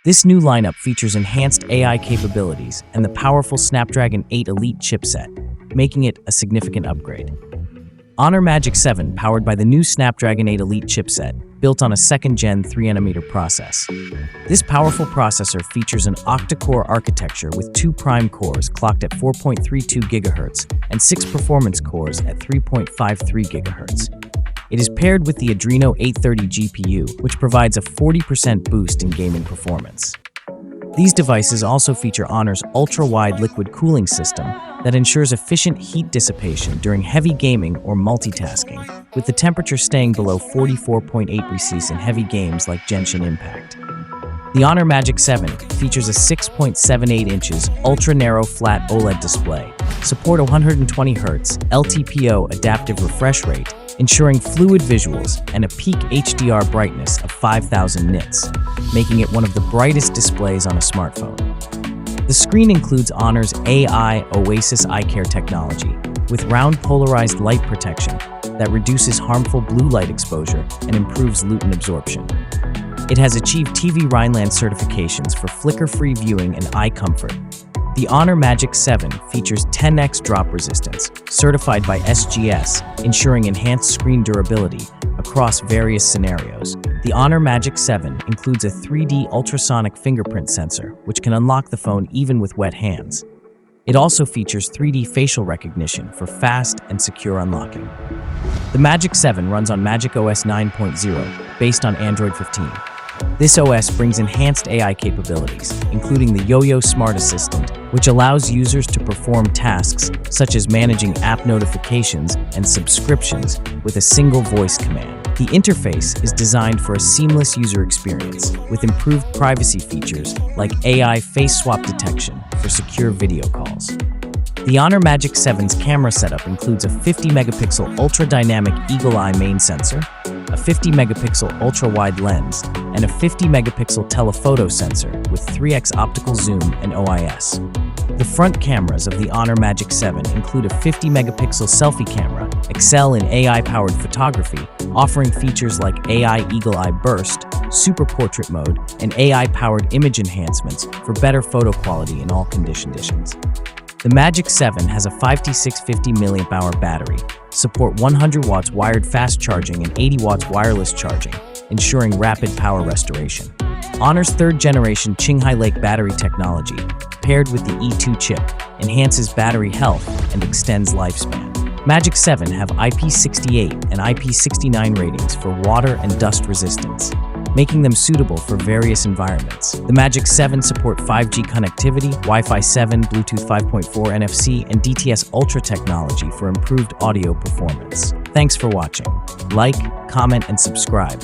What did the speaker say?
This new lineup features enhanced AI capabilities and the powerful Snapdragon 8 Elite chipset, making it a significant upgrade. Honor Magic7, powered by the new Snapdragon 8 Elite chipset, built on a second-gen 3nm process. This powerful processor features an octa-core architecture with 2 prime cores clocked at 4.32 GHz and 6 performance cores at 3.53 GHz. It is paired with the Adreno 830 GPU, which provides a 40% boost in gaming performance. These devices also feature Honor's ultra-wide liquid cooling system that ensures efficient heat dissipation during heavy gaming or multitasking, with the temperature staying below 44.8 degrees in heavy games like Genshin Impact. The Honor Magic7 features a 6.78 inches ultra-narrow flat OLED display, support 120Hz LTPO adaptive refresh rate, ensuring fluid visuals and a peak HDR brightness of 5000 nits, making it one of the brightest displays on a smartphone. The screen includes Honor's AI Oasis eye care technology, with round polarized light protection that reduces harmful blue light exposure and improves lumen absorption. It has achieved TV Rhineland certifications for flicker-free viewing and eye comfort. The Honor Magic7 features 10x drop resistance, certified by SGS, ensuring enhanced screen durability across various scenarios. The Honor Magic7 includes a 3D ultrasonic fingerprint sensor, which can unlock the phone even with wet hands. It also features 3D facial recognition for fast and secure unlocking. The Magic7 runs on MagicOS 9.0, based on Android 15. This OS brings enhanced AI capabilities, including the YOYO Smart Assistant, which allows users to perform tasks such as managing app notifications and subscriptions with a single voice command. The interface is designed for a seamless user experience, with improved privacy features like AI face swap detection for secure video calls. The Honor Magic7's camera setup includes a 50-megapixel ultra-dynamic eagle-eye main sensor, a 50-megapixel ultra-wide lens, and a 50-megapixel telephoto sensor with 3x optical zoom and OIS. The front cameras of the Honor Magic7 include a 50-megapixel selfie camera, excel in AI-powered photography, offering features like AI Eagle-Eye Burst, Super Portrait Mode, and AI-powered image enhancements for better photo quality in all conditions. The Magic7 has a 5650 mAh battery, support 100 watts wired fast charging and 80 watts wireless charging, ensuring rapid power restoration. Honor's third-generation Qinghai Lake battery technology, paired with the E2 chip, enhances battery health and extends lifespan. Magic7 have IP68 and IP69 ratings for water and dust resistance, making them suitable for various environments. The Magic7 support 5G connectivity, Wi-Fi 7, Bluetooth 5.4 NFC, and DTS Ultra technology for improved audio performance. Thanks for watching. Like, comment, and subscribe.